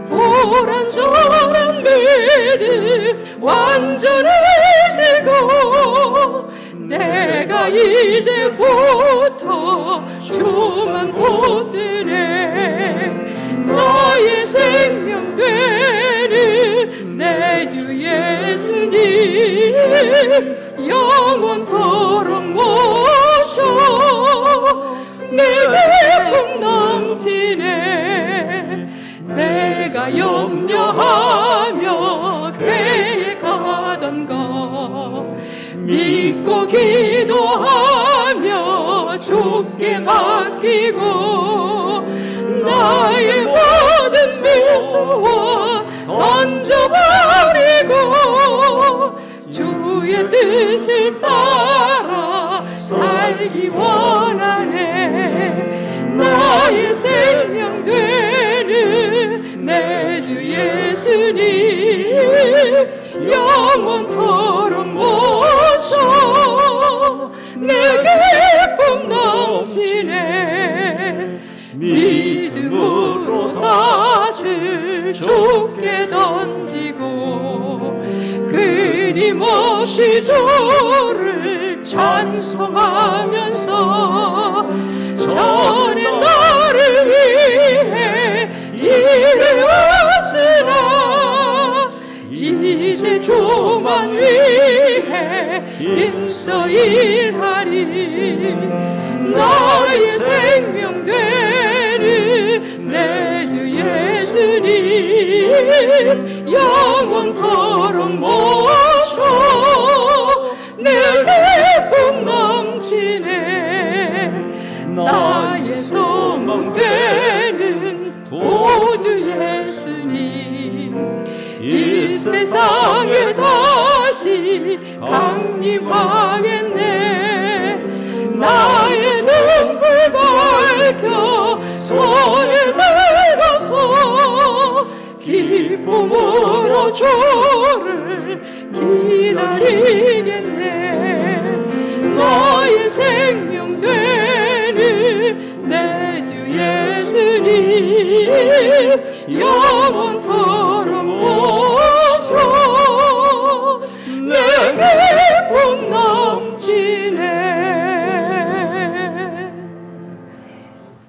불완전한 믿음 완전해지고 내가 이제부터 주만 붙드네 나의 생명 되는 내 주 예수님 영원토록 모셔 내 기쁨 넘치네 내가 염려하며 계획하던 것 믿고 기도하며 주께 맡기고 나의 모든 미소와 던져버리고 주의 뜻을 따라 살기 원하네 나의 생명 되는 내 주 예수님 영원토록 모셔 내 기쁨 넘치네 믿음으로 낯을 주께 던지고 끊임없이 주를 찬송하면서 전에 나를 위해 일해왔으나 이제 주만 위해 힘써 일하리 나의 생명 되는 내 주 예수님 영원토록 모셔 내 기쁨 넘치네 나의 소망 되는 구주 예수님 이 세상에 다시 강림하겠네 나의 등불 밝혀 손에 들어서 기쁨으로 주를 기다리겠네 나의 생명 되는 내 주 예수님 영원토록 모셔 내 기쁨 넘치네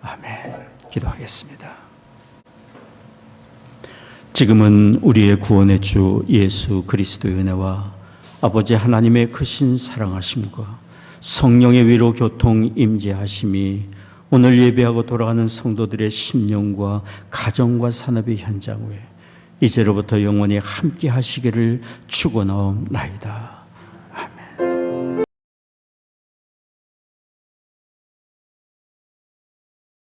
아멘. 기도하겠습니다. 지금은 우리의 구원의 주 예수 그리스도의 은혜와 아버지 하나님의 크신 사랑하심과 성령의 위로 교통 임재하심이 오늘 예배하고 돌아가는 성도들의 심령과 가정과 산업의 현장 위에 이제로부터 영원히 함께 하시기를 축원하옵나이다.